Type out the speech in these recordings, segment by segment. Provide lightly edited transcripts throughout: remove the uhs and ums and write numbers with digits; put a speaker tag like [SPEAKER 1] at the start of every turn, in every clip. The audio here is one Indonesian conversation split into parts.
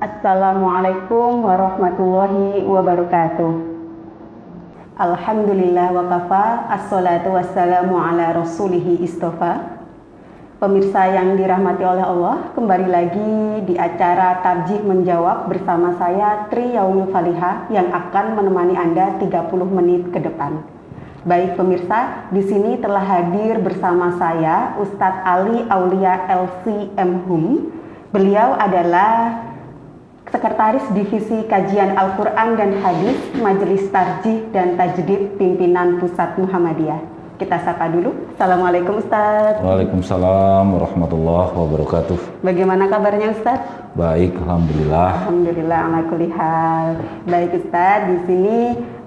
[SPEAKER 1] Assalamualaikum warahmatullahi wabarakatuh. Alhamdulillah wa kafa, assalatu wassalamu ala rasulihi istofa. Pemirsa yang dirahmati oleh Allah, kembali lagi di acara Tarjih Menjawab bersama saya Tri Yaumul Falihah yang akan menemani Anda 30 menit ke depan. Baik pemirsa, di sini telah hadir bersama saya Ustadz Ali Aulia LC.M.Hum. Beliau adalah Sekretaris Divisi Kajian Al-Quran dan Hadis Majelis Tarjih dan Tajdid Pimpinan Pusat Muhammadiyah. Kita sapa dulu. Assalamualaikum Ustadz.
[SPEAKER 2] Waalaikumsalam warahmatullahi wabarakatuh.
[SPEAKER 1] Bagaimana kabarnya Ustadz?
[SPEAKER 2] Baik, alhamdulillah.
[SPEAKER 1] Alhamdulillah ala kulli hal. Baik Ustadz, di sini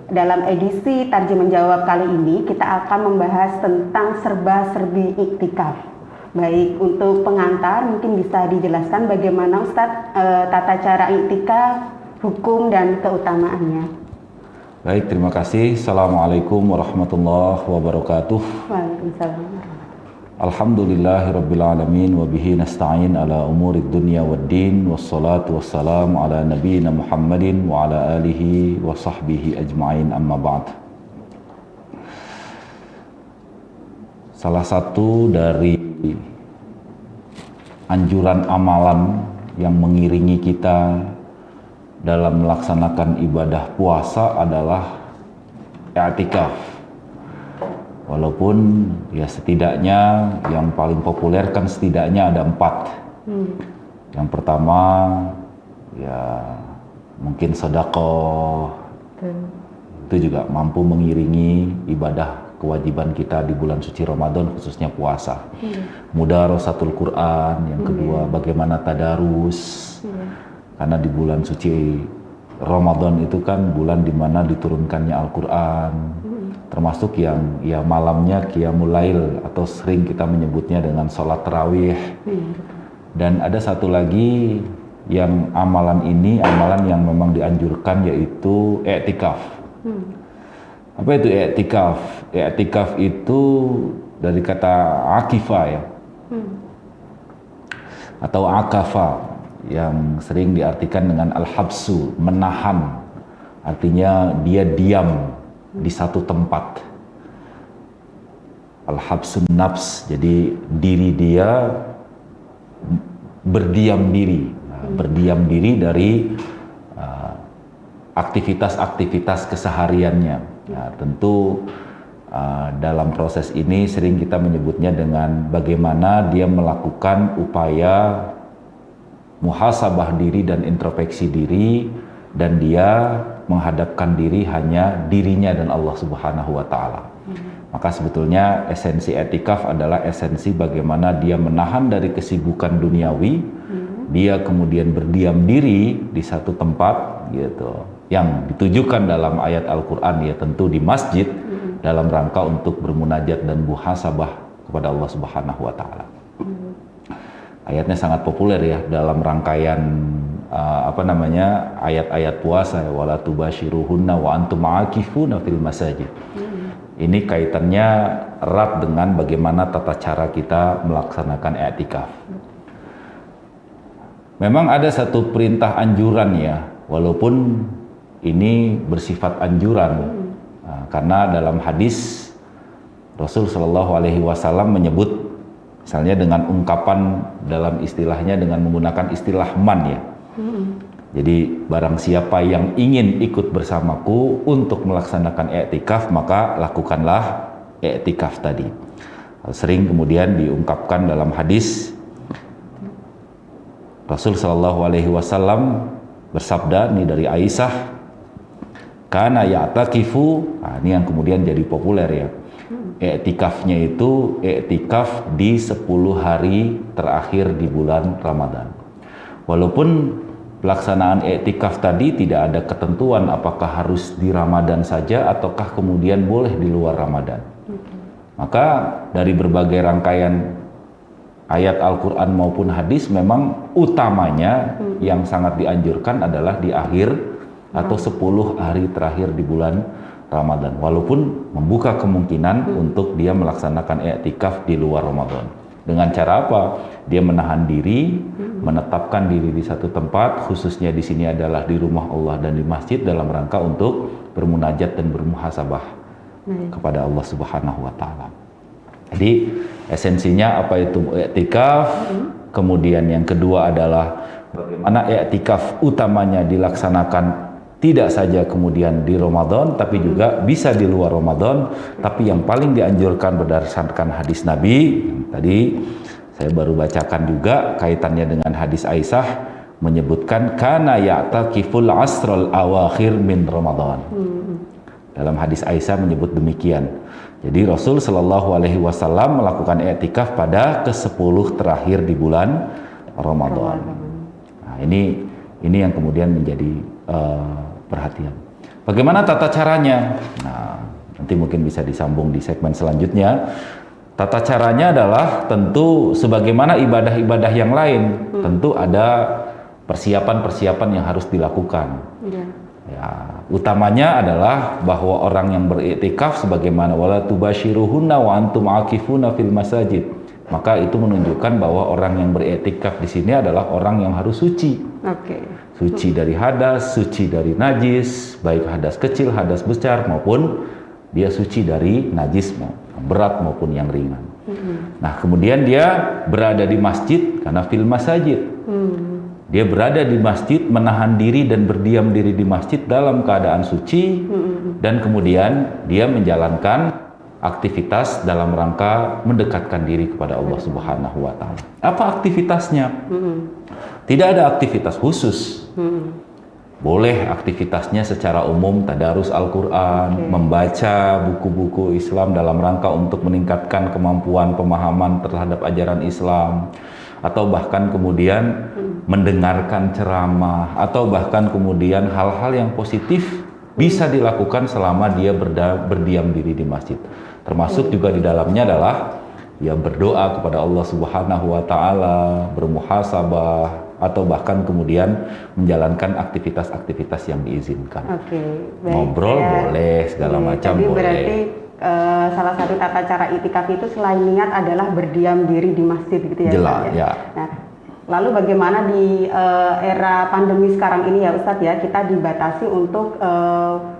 [SPEAKER 1] dalam edisi Tarjih Menjawab kali ini kita akan membahas tentang serba-serbi iktikaf. Baik, untuk pengantar mungkin bisa dijelaskan bagaimana Ustadz tata cara iktikaf, hukum dan keutamaannya.
[SPEAKER 2] Baik, terima kasih. Assalamualaikum warahmatullahi wabarakatuh.
[SPEAKER 1] Waalaikumsalam.
[SPEAKER 2] Alhamdulillahirabbil alamin wa bihi nasta'in ala umurid dunya waddin wassalatu wassalamu ala nabiyyina Muhammadin wa ala alihi wa sahbihi ajma'in, amma ba'd. Salah satu dari anjuran amalan yang mengiringi kita dalam melaksanakan ibadah puasa adalah i'tikaf. Walaupun ya setidaknya yang paling populer kan setidaknya ada 4. Yang pertama ya mungkin sedekah. Itu juga mampu mengiringi ibadah kewajiban kita di bulan suci Ramadan, khususnya puasa. Mudarasatul Quran, yang kedua bagaimana tadarus. Karena di bulan suci Ramadan itu kan bulan dimana diturunkannya Al-Quran, termasuk yang ya malamnya Qiyamul Lail atau sering kita menyebutnya dengan sholat tarawih. Dan ada satu lagi yang amalan ini, amalan yang memang dianjurkan, yaitu i'tikaf. Apa itu i'tikaf? I'tikaf itu dari kata akifa ya, atau akafa, yang sering diartikan dengan al-habsu, menahan. Artinya dia diam di satu tempat. Al-habsun nafs, jadi diri dia berdiam diri. Berdiam diri dari aktivitas-aktivitas kesehariannya. Nah, tentu dalam proses ini sering kita menyebutnya dengan bagaimana dia melakukan upaya muhasabah diri dan introspeksi diri, dan dia menghadapkan diri hanya dirinya dan Allah Subhanahu wa Ta'ala. Maka sebetulnya esensi i'tikaf adalah esensi bagaimana dia menahan dari kesibukan duniawi, dia kemudian berdiam diri di satu tempat gitu, yang ditujukan dalam ayat Al-Quran ya tentu di masjid, dalam rangka untuk bermunajat dan muhasabah kepada Allah Subhanahu wa Ta'ala. Ayatnya sangat populer ya dalam rangkaian ayat-ayat puasa, wala tubashiruhunna wa antum aakifuna fil masajid. Ini kaitannya erat dengan bagaimana tata cara kita melaksanakan i'tikaf. Memang ada satu perintah anjuran ya, walaupun ini bersifat anjuran, karena dalam hadis Rasul Shallallahu Alaihi Wasallam menyebut, misalnya dengan ungkapan dalam istilahnya dengan menggunakan istilah man ya. Jadi barang siapa yang ingin ikut bersamaku untuk melaksanakan i'tikaf, maka lakukanlah i'tikaf tadi. Sering kemudian diungkapkan dalam hadis Rasul Shallallahu Alaihi Wasallam bersabda, ini dari Aisyah, kana ya'takifu. Nah, ini yang kemudian jadi populer ya. I'tikafnya itu i'tikaf di 10 hari terakhir di bulan Ramadan. Walaupun pelaksanaan i'tikaf tadi tidak ada ketentuan apakah harus di Ramadan saja ataukah kemudian boleh di luar Ramadan. Maka dari berbagai rangkaian ayat Al-Quran maupun hadis, memang utamanya yang sangat dianjurkan adalah di akhir atau 10 hari terakhir di bulan Ramadan, walaupun membuka kemungkinan untuk dia melaksanakan i'tikaf di luar Ramadan. Dengan cara apa? Dia menahan diri, menetapkan diri di satu tempat, khususnya di sini adalah di rumah Allah dan di masjid dalam rangka untuk bermunajat dan bermuhasabah kepada Allah Subhanahu wa taala. Jadi esensinya apa itu i'tikaf? Kemudian yang kedua adalah bagaimana i'tikaf utamanya dilaksanakan tidak saja kemudian di Ramadan, tapi juga bisa di luar Ramadan. Tapi yang paling dianjurkan berdasarkan hadis Nabi, tadi saya baru bacakan juga kaitannya dengan hadis Aisyah, menyebutkan kana ya'takiful asral awakhir min Ramadan. Dalam hadis Aisyah menyebut demikian. Jadi Rasul Shallallahu Alaihi Wasallam melakukan i'tikaf pada ke-10 terakhir di bulan Ramadan. Nah, ini yang kemudian menjadi perhatian. Bagaimana tata caranya? Nah, nanti mungkin bisa disambung di segmen selanjutnya. Tata caranya adalah tentu sebagaimana ibadah-ibadah yang lain, tentu ada persiapan-persiapan yang harus dilakukan. Ya, utamanya adalah bahwa orang yang beriktikaf sebagaimana wala tubashiruhunna wa antum akifuna fil masajid. Maka itu menunjukkan bahwa orang yang beriktikaf di sini adalah orang yang harus suci. Suci dari hadas, suci dari najis, baik hadas kecil, hadas besar maupun dia suci dari najis berat maupun yang ringan. Nah, kemudian dia berada di masjid karena fil masajid. Dia berada di masjid, menahan diri dan berdiam diri di masjid dalam keadaan suci, dan kemudian dia menjalankan aktivitas dalam rangka mendekatkan diri kepada Allah Subhanahu wa taala. Apa aktivitasnya? Tidak ada aktivitas khusus. Boleh aktivitasnya secara umum tadarus Al-Quran, membaca buku-buku Islam dalam rangka untuk meningkatkan kemampuan pemahaman terhadap ajaran Islam, atau bahkan kemudian mendengarkan ceramah, atau bahkan kemudian hal-hal yang positif bisa dilakukan selama dia berdiam diri di masjid. Termasuk juga di dalamnya adalah ya berdoa kepada Allah Subhanahu wa taala, bermuhasabah, atau bahkan kemudian menjalankan aktivitas-aktivitas yang diizinkan.
[SPEAKER 1] Baik.
[SPEAKER 2] Ngobrol boleh, segala macam
[SPEAKER 1] jadi
[SPEAKER 2] boleh.
[SPEAKER 1] Berarti salah satu tata cara itikaf itu selain niat adalah berdiam diri di masjid gitu ya.
[SPEAKER 2] Jelas, ya.
[SPEAKER 1] Nah, lalu bagaimana di era pandemi sekarang ini ya Ustadz ya, kita dibatasi untuk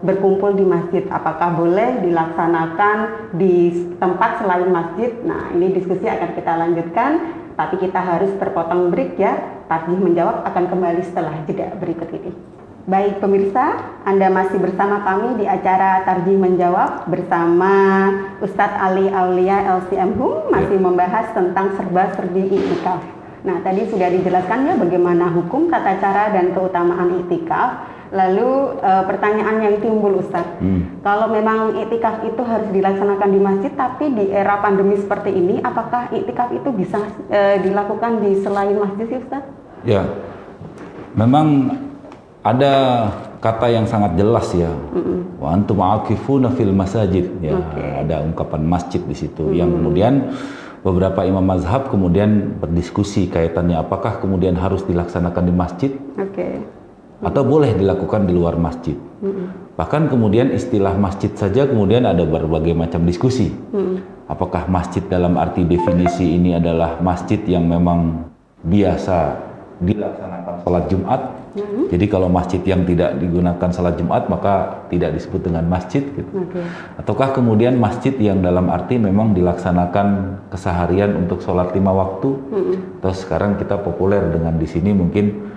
[SPEAKER 1] berkumpul di masjid. Apakah boleh dilaksanakan di tempat selain masjid? Nah, ini diskusi akan kita lanjutkan, tapi kita harus terpotong break ya. Tarjih menjawab akan kembali setelah jeda berikut ini. Baik pemirsa, Anda masih bersama kami di acara Tarjih Menjawab bersama Ustadz Ali Aulia LCM Hum, masih membahas tentang serba-serbi iktikaf. Nah, tadi sudah dijelaskan ya bagaimana hukum, tata cara, dan keutamaan iktikaf. Lalu pertanyaan yang timbul Ustadz, kalau memang iktikaf itu harus dilaksanakan di masjid, tapi di era pandemi seperti ini, apakah iktikaf itu bisa dilakukan di selain masjid sih Ustadz?
[SPEAKER 2] Ya, memang ada kata yang sangat jelas ya, wa antum aqifuna fil masajid. Ya, ada ungkapan masjid di situ yang kemudian beberapa imam mazhab kemudian berdiskusi kaitannya apakah kemudian harus dilaksanakan di masjid atau boleh dilakukan di luar masjid. Bahkan kemudian istilah masjid saja kemudian ada berbagai macam diskusi. Apakah masjid dalam arti definisi ini adalah masjid yang memang biasa dilaksanakan sholat Jumat. Jadi kalau masjid yang tidak digunakan sholat Jumat maka tidak disebut dengan masjid gitu. Ataukah kemudian masjid yang dalam arti memang dilaksanakan keseharian untuk sholat 5 waktu. Terus sekarang kita populer dengan di sini mungkin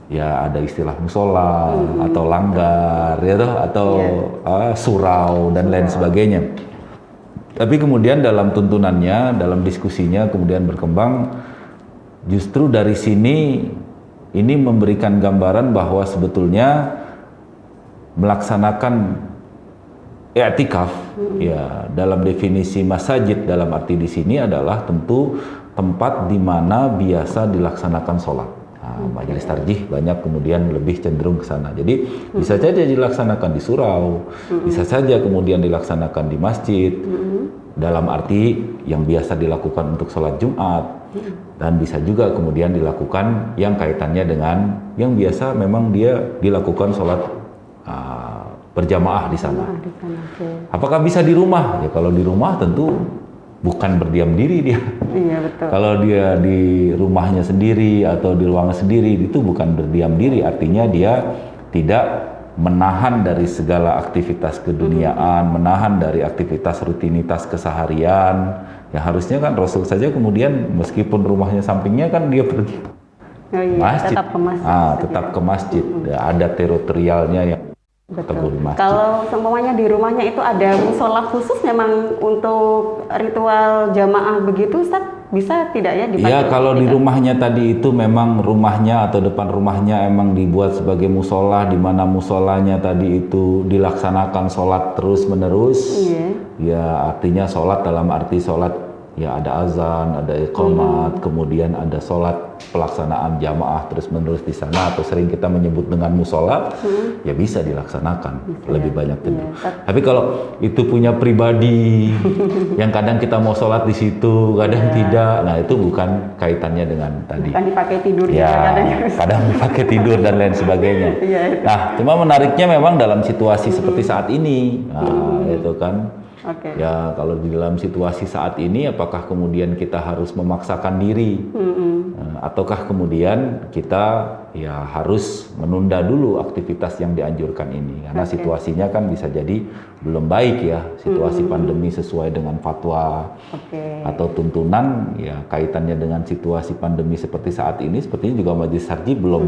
[SPEAKER 2] ya ada istilah musola atau langgar ya toh, atau surau dan lain sebagainya. Tapi kemudian dalam tuntunannya, dalam diskusinya kemudian berkembang justru dari sini ini memberikan gambaran bahwa sebetulnya melaksanakan i'tikaf ya dalam definisi masajid dalam arti di sini adalah tentu tempat di mana biasa dilaksanakan sholat. Majelis tarjih banyak kemudian lebih cenderung ke sana. Jadi bisa saja dilaksanakan di surau, bisa saja kemudian dilaksanakan di masjid dalam arti yang biasa dilakukan untuk sholat Jumat, dan bisa juga kemudian dilakukan yang kaitannya dengan yang biasa memang dia dilakukan sholat berjamaah di sana. Apakah bisa di rumah? Ya kalau di rumah tentu bukan berdiam diri dia.
[SPEAKER 1] Iya, betul.
[SPEAKER 2] Kalau dia di rumahnya sendiri atau di ruangan sendiri, itu bukan berdiam diri, artinya dia tidak menahan dari segala aktivitas keduniaan, menahan dari aktivitas rutinitas keseharian. Ya harusnya kan Rasul saja kemudian meskipun rumahnya sampingnya kan dia pergi
[SPEAKER 1] Oh iya,
[SPEAKER 2] masjid.
[SPEAKER 1] tetap ke masjid.
[SPEAKER 2] Tetap ke masjid. Ya, ada teritorialnya yang
[SPEAKER 1] Betul.
[SPEAKER 2] di masjid.
[SPEAKER 1] Kalau seumpamanya di rumahnya itu ada musola khusus memang untuk ritual jamaah begitu, Ustaz, bisa tidak ya dipakai?
[SPEAKER 2] Ya, kalau di rumahnya tadi itu memang rumahnya atau depan rumahnya emang dibuat sebagai musola, di mana musolanya tadi itu dilaksanakan sholat terus menerus.
[SPEAKER 1] Iya.
[SPEAKER 2] Ya, artinya sholat dalam arti sholat ya ada azan, ada iqamat, kemudian ada sholat pelaksanaan jamaah terus menerus di sana, atau sering kita menyebut dengan musola, ya bisa dilaksanakan lebih banyak tentu. Tapi kalau itu punya pribadi yang kadang kita mau sholat di situ, kadang tidak, nah itu bukan kaitannya dengan tadi.
[SPEAKER 1] Kan dipakai tidur
[SPEAKER 2] Ya, kadang dipakai tidur dan lain sebagainya. Nah, cuma menariknya memang dalam situasi seperti saat ini, nah, itu kan.
[SPEAKER 1] Okay.
[SPEAKER 2] Ya, kalau di dalam situasi saat ini, apakah kemudian kita harus memaksakan diri, ataukah kemudian kita ya harus menunda dulu aktivitas yang dianjurkan ini, karena situasinya kan bisa jadi belum baik ya, situasi pandemi sesuai dengan fatwa atau tuntunan, ya kaitannya dengan situasi pandemi seperti saat ini, sepertinya juga Majelis Harji belum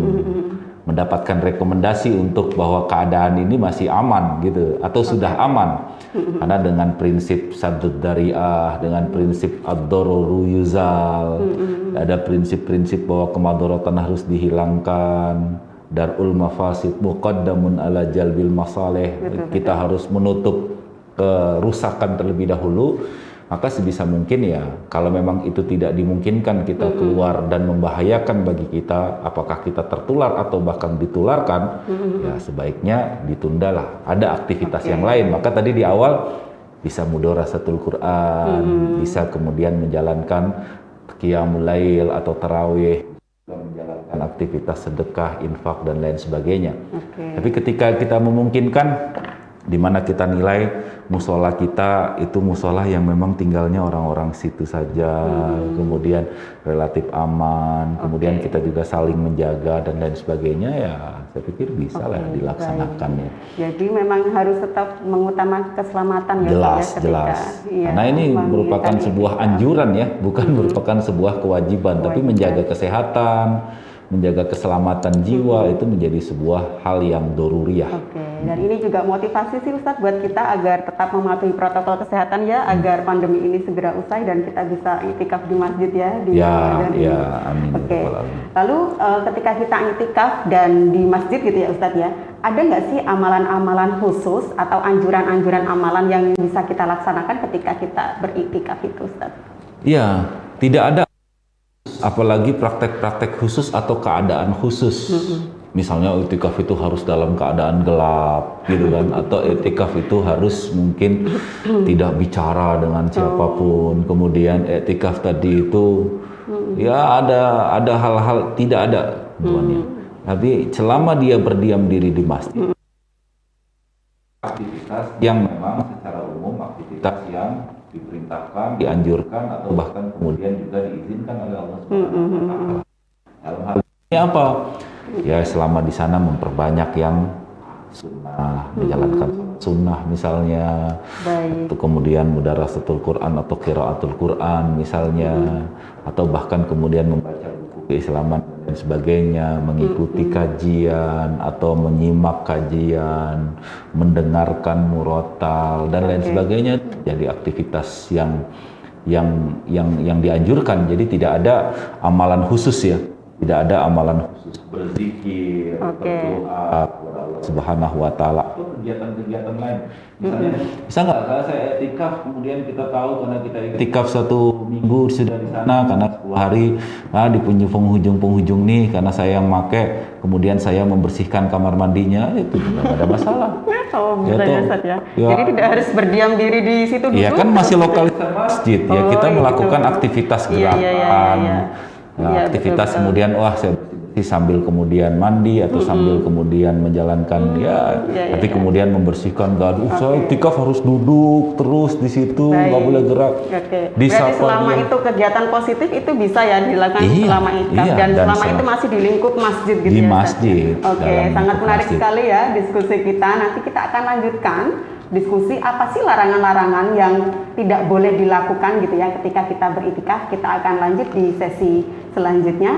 [SPEAKER 2] mendapatkan rekomendasi untuk bahwa keadaan ini masih aman gitu, atau sudah aman. Karena dengan prinsip saddud dari'ah, dengan prinsip ad-dararu yuzal, ada prinsip-prinsip bahwa kemadharatan harus dihilangkan, darul mafasid muqaddamun ala jalbil masalih, kita harus menutup kerusakan terlebih dahulu. Maka sebisa mungkin ya, kalau memang itu tidak dimungkinkan kita keluar dan membahayakan bagi kita, apakah kita tertular atau bahkan ditularkan, ya sebaiknya ditundalah. Ada aktivitas yang lain. Maka tadi di awal bisa mudharasatul Quran, bisa kemudian menjalankan qiyamul lail atau tarawih, menjalankan aktivitas sedekah, infak dan lain sebagainya. Tapi ketika kita memungkinkan, di mana kita nilai musola kita itu musola yang memang tinggalnya orang-orang situ saja, kemudian relatif aman, kemudian kita juga saling menjaga dan lain sebagainya, ya saya pikir bisa lah dilaksanakan ya.
[SPEAKER 1] Jadi memang harus tetap mengutamakan keselamatan ya.
[SPEAKER 2] Jelas. Karena ini merupakan sebuah anjuran ya, bukan merupakan sebuah kewajiban, tapi menjaga kesehatan, menjaga keselamatan jiwa itu menjadi sebuah hal yang doruriyah.
[SPEAKER 1] Dan ini juga motivasi sih Ustadz buat kita agar tetap mematuhi protokol kesehatan ya, agar pandemi ini segera usai dan kita bisa iktikaf di masjid ya.
[SPEAKER 2] Amin.
[SPEAKER 1] Lalu ketika kita iktikaf dan di masjid gitu ya Ustadz ya, ada nggak sih amalan-amalan khusus atau anjuran-anjuran amalan yang bisa kita laksanakan ketika kita beriktikaf itu Ustadz?
[SPEAKER 2] Iya, tidak ada. Apalagi praktek-praktek khusus atau keadaan khusus. Misalnya iktikaf itu harus dalam keadaan gelap gitu kan, atau iktikaf itu harus mungkin tidak bicara dengan siapapun. Kemudian iktikaf tadi itu ya ada hal-hal, tidak ada tujuannya. Tapi selama dia berdiam diri di masjid, aktivitas yang memang secara umum aktivitas yang diperintahkan, dianjurkan, atau bahkan kemudian juga diizinkan oleh Allah Subhanahu wa Ta'ala. Dalam hal ini apa? Ya selama di sana memperbanyak yang sunnah, menjalankan sunnah misalnya, atau kemudian mudharasatul Quran atau qiraatul Quran misalnya, atau bahkan kemudian membaca buku keislaman dan sebagainya, mengikuti kajian atau menyimak kajian, mendengarkan murotal dan lain sebagainya. Jadi aktivitas yang dianjurkan. Jadi tidak ada amalan khusus ya. Tidak ada amalan khusus berzikir, berdoa kepada Allah Subhanahu wa Ta'ala, atau kegiatan-kegiatan lain. Misalnya, bisa nggak kalau saya iktikaf, kemudian kita tahu karena kita iktikaf 1 minggu sudah di sana, karena 10 hari di penghujung-penghujung nih, karena saya yang pakai, kemudian saya membersihkan kamar mandinya, itu juga nggak ada masalah.
[SPEAKER 1] Jadi tidak harus berdiam diri di situ dulu.
[SPEAKER 2] Ya kan masih lokalitas masjid, ya kita melakukan aktivitas gerakan. Aktivitas betul. Kemudian saya sambil kemudian mandi atau sambil kemudian menjalankan tapi kemudian membersihkan saya iktikaf harus duduk terus di situ, nggak boleh gerak.
[SPEAKER 1] Berarti selama itu kegiatan positif itu bisa ya dilakukan selama iktikaf dan selama itu masih di lingkup masjid gitu
[SPEAKER 2] di
[SPEAKER 1] ya?
[SPEAKER 2] Masjid.
[SPEAKER 1] Sangat menarik sekali ya diskusi kita. Nanti kita akan lanjutkan diskusi apa sih larangan-larangan yang tidak boleh dilakukan gitu ya ketika kita beriktikaf. Kita akan lanjut di sesi selanjutnya,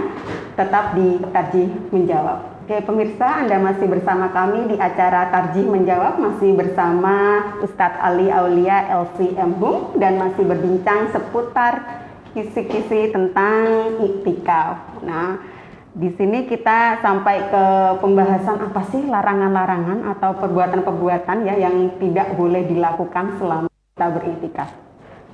[SPEAKER 1] tetap di Tarjih Menjawab. Oke pemirsa, Anda masih bersama kami di acara Tarjih Menjawab, masih bersama Ustadz Ali Aulia LC Hum dan masih berbincang seputar kisi-kisi tentang iktikaf. Nah, di sini kita sampai ke pembahasan apa sih larangan-larangan atau perbuatan-perbuatan ya yang tidak boleh dilakukan selama kita beriktikaf.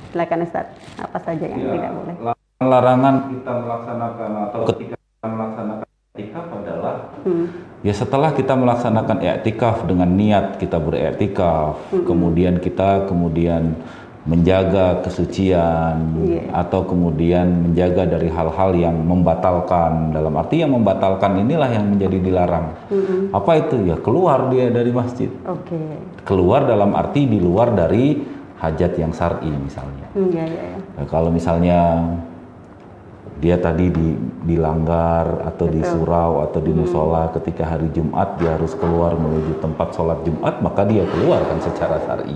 [SPEAKER 1] Silakan Ustaz, apa saja yang tidak boleh?
[SPEAKER 2] Larangan kita melaksanakan atau ketika kita melaksanakan iktikaf adalah ya setelah kita melaksanakan iktikaf dengan niat kita beriktikaf, kemudian kita menjaga kesucian atau kemudian menjaga dari hal-hal yang membatalkan. Dalam arti yang membatalkan inilah yang menjadi dilarang. Apa itu? Ya keluar dia dari masjid. Keluar dalam arti di luar dari hajat yang syar'i misalnya. Nah, kalau misalnya dia tadi dilanggar atau di surau atau di musola ketika hari Jumat dia harus keluar menuju tempat sholat Jumat, maka dia keluar kan secara syar'i.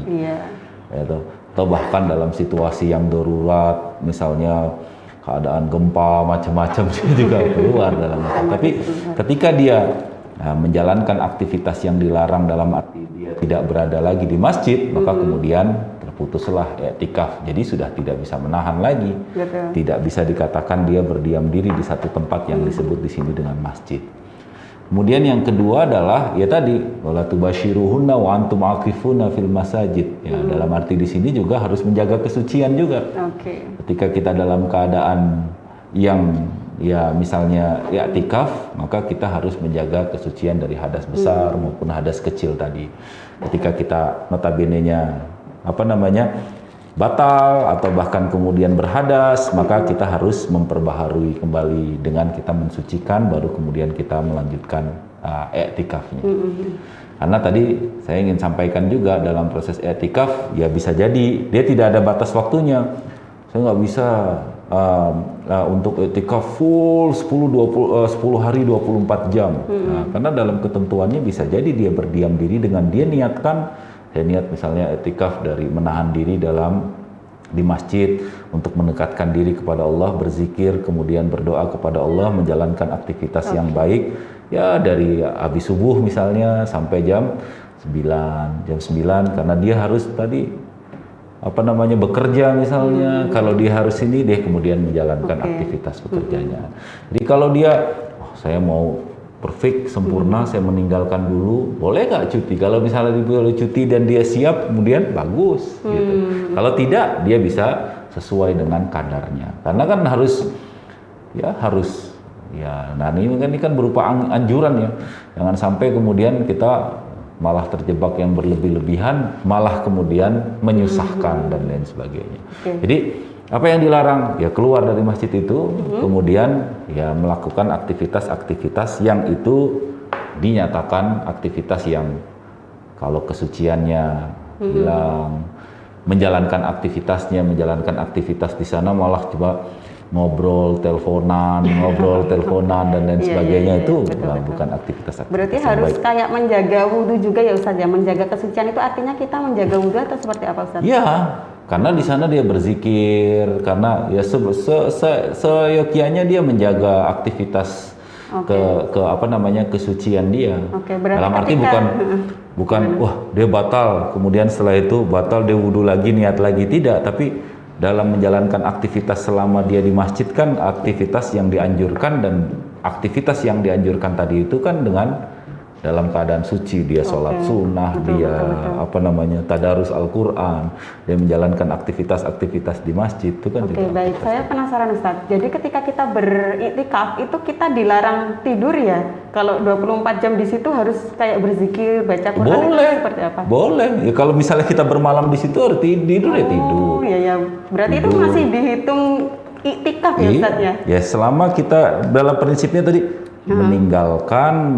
[SPEAKER 2] Atau bahkan dalam situasi yang darurat, misalnya keadaan gempa macam-macam juga keluar dalam itu. Tapi ketika dia menjalankan aktivitas yang dilarang dalam arti dia tidak berada lagi di masjid, maka kemudian terputuslah iktikaf. Jadi sudah tidak bisa menahan lagi. Tidak bisa dikatakan dia berdiam diri di satu tempat yang disebut di sini dengan masjid. Kemudian yang kedua adalah ya tadi wala tubashiruhunna wa antum aqifuna fil masajid. Ya, dalam arti di sini juga harus menjaga kesucian juga. Ketika kita dalam keadaan yang ya misalnya iktikaf, maka kita harus menjaga kesucian dari hadas besar maupun hadas kecil tadi. Ketika kita notabene-nya batal atau bahkan kemudian berhadas, maka kita harus memperbaharui kembali dengan kita mensucikan, baru kemudian kita melanjutkan iktikafnya. Karena tadi saya ingin sampaikan juga dalam proses iktikaf, ya bisa jadi dia tidak ada batas waktunya. Saya nggak bisa untuk iktikaf full 10 hari 24 jam. Nah, karena dalam ketentuannya bisa jadi dia berdiam diri dengan dia niatkan, saya niat misalnya iktikaf dari menahan diri di masjid untuk mendekatkan diri kepada Allah, berzikir, kemudian berdoa kepada Allah, menjalankan aktivitas yang baik, ya dari habis subuh misalnya sampai jam 9, karena dia harus tadi bekerja misalnya. Kalau dia harus ini, dia kemudian menjalankan aktivitas bekerjanya. Jadi kalau dia saya mau perfect, sempurna, saya meninggalkan dulu, boleh nggak cuti? Kalau misalnya dia boleh cuti dan dia siap, kemudian bagus. Gitu. Kalau tidak, dia bisa sesuai dengan kadarnya. Karena kan harus, nah ini kan berupa anjuran ya. Jangan sampai kemudian kita malah terjebak yang berlebih-lebihan, malah kemudian menyusahkan dan lain sebagainya. Jadi apa yang dilarang? Ya keluar dari masjid itu, kemudian ya melakukan aktivitas-aktivitas yang itu dinyatakan aktivitas yang kalau kesuciannya hilang, menjalankan aktivitas di sana malah coba ngobrol teleponan dan lain sebagainya, itu bukan aktivitas.
[SPEAKER 1] Berarti harus baik. Kayak menjaga wudhu juga ya Ustaz ya, menjaga kesucian itu artinya kita menjaga wudhu atau seperti apa Ustaz?
[SPEAKER 2] Iya. Karena di sana dia berzikir, karena ya seyogyanya dia menjaga aktivitas kesucian dia. Dalam arti bukan wah dia batal, kemudian setelah itu batal dia wudhu lagi, niat lagi, tidak, tapi dalam menjalankan aktivitas selama dia di masjid kan aktivitas yang dianjurkan, dan aktivitas yang dianjurkan tadi itu kan dengan dalam keadaan suci, dia sholat sunnah, tadarus Al-Quran, dia menjalankan aktivitas-aktivitas di masjid, itu kan juga.
[SPEAKER 1] Baik, saya penasaran Ustaz, jadi ketika kita beriktikaf itu kita dilarang tidur ya? Kalau 24 jam di situ harus kayak berzikir, baca Quran,
[SPEAKER 2] boleh,
[SPEAKER 1] seperti apa?
[SPEAKER 2] Boleh, ya kalau misalnya kita bermalam di situ harus tidur, ya tidur.
[SPEAKER 1] Berarti tidur. Itu masih dihitung iktikaf ya Ustaz ya?
[SPEAKER 2] Ya selama kita dalam prinsipnya tadi, meninggalkan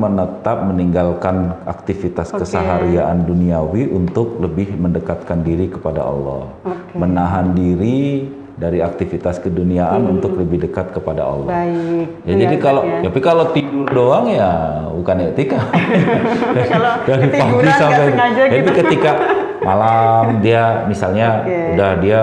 [SPEAKER 2] aktivitas keseharian duniawi untuk lebih mendekatkan diri kepada Allah. Menahan diri dari aktivitas keduniaan untuk lebih dekat kepada Allah.
[SPEAKER 1] Baik.
[SPEAKER 2] Ya, jadi kalau tidur doang ya bukan etika. Dari pagi sampai jadi ketika malam dia misalnya udah dia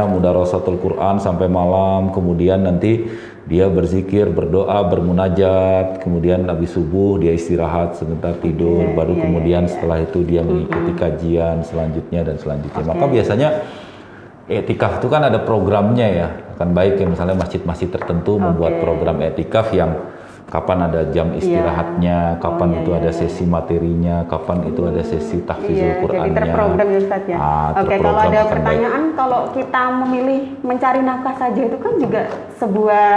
[SPEAKER 2] mudarasatul Quran sampai malam, kemudian nanti dia berzikir, berdoa, bermunajat, kemudian habis subuh dia istirahat sebentar tidur, baru kemudian setelah itu dia mengikuti kajian selanjutnya dan selanjutnya. Maka biasanya etikaf itu kan ada programnya ya, kan baik ya, misalnya masjid-masjid tertentu membuat program etikaf yang kapan ada jam istirahatnya, kapan itu ada sesi materinya, kapan itu ada sesi tahfizul Qur'annya.
[SPEAKER 1] Jadi terprogram ya Ustaz ya. Oke, kalau ada pertanyaan, kalau kita memilih mencari nafkah saja itu kan juga sebuah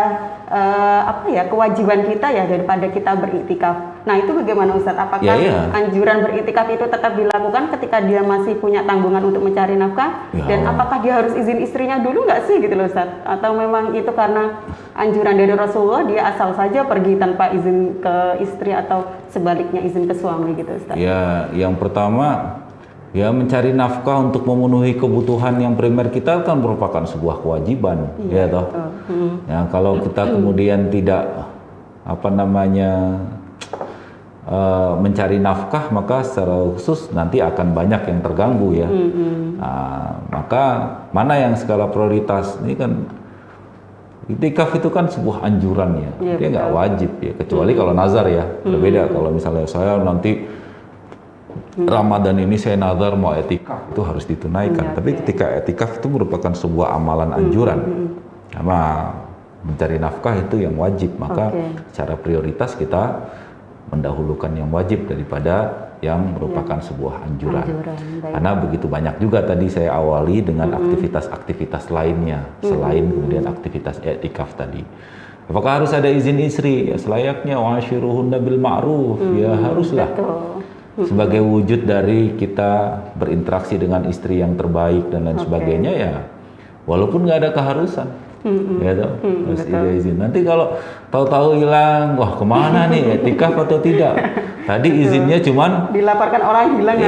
[SPEAKER 1] kewajiban kita ya daripada kita beriktikaf. Nah itu bagaimana Ustaz? Apakah anjuran beriktikaf itu tetap dilakukan ketika dia masih punya tanggungan untuk mencari nafkah? Dan apakah dia harus izin istrinya dulu nggak sih gitu loh Ustaz? Atau memang itu karena anjuran dari Rasulullah dia asal saja pergi tanpa izin ke istri atau sebaliknya izin ke suami gitu Ustaz?
[SPEAKER 2] Ya, yang pertama ya mencari nafkah untuk memenuhi kebutuhan yang primer kita kan merupakan sebuah kewajiban, ya toh. Ya kalau kita kemudian tidak mencari nafkah, maka secara khusus nanti akan banyak yang terganggu ya. Nah, maka mana yang skala prioritas ini kan. Iktikaf itu kan sebuah anjuran ya, dia nggak wajib ya, kecuali kalau nazar ya, berbeda. Kalau misalnya saya nanti Ramadan ini saya nazar mau iktikaf, itu harus ditunaikan. Tapi ketika iktikaf itu merupakan sebuah amalan anjuran, sama mencari nafkah itu yang wajib, maka secara prioritas kita mendahulukan yang wajib daripada yang merupakan sebuah anjuran. Karena begitu banyak juga tadi saya awali dengan aktivitas-aktivitas lainnya selain kemudian aktivitas i'tikaf tadi. Apakah harus ada izin istri? Ya selayaknya wa'ashiruhunna bil ma'ruf. Ya haruslah. Sebagai wujud dari kita berinteraksi dengan istri yang terbaik dan lain sebagainya ya. Walaupun nggak ada keharusan. Ya toh, harus izin. Nanti kalau tahu-tahu hilang, wah kemana nih, etikaf atau tidak? Tadi izinnya cuman
[SPEAKER 1] dilaporkan orang hilang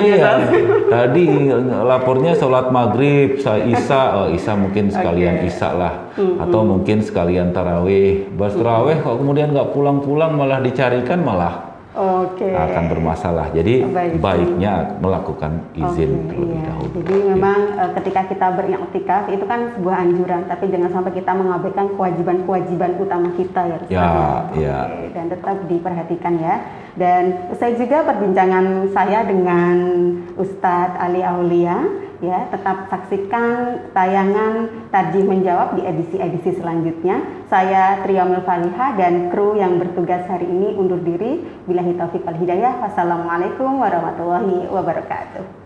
[SPEAKER 2] tadi lapornya sholat maghrib, isya mungkin sekalian isya lah, atau mungkin sekalian tarawih. Bas tarawih kok kemudian nggak pulang-pulang malah dicarikan malah akan bermasalah. Jadi baiknya melakukan izin terlebih dahulu.
[SPEAKER 1] Jadi memang ketika kita beriktikaf itu kan sebuah anjuran, tapi jangan sampai kita mengabaikan kewajiban-kewajiban utama kita ya. Dan tetap diperhatikan ya. Dan usai juga perbincangan saya dengan Ustadz Ali Aulia ya, tetap saksikan tayangan Tarjih Menjawab di edisi-edisi selanjutnya. Saya Triamul Faliha dan kru yang bertugas hari ini undur diri. Billahi taufiq wal hidayah. Wassalamualaikum warahmatullahi wabarakatuh.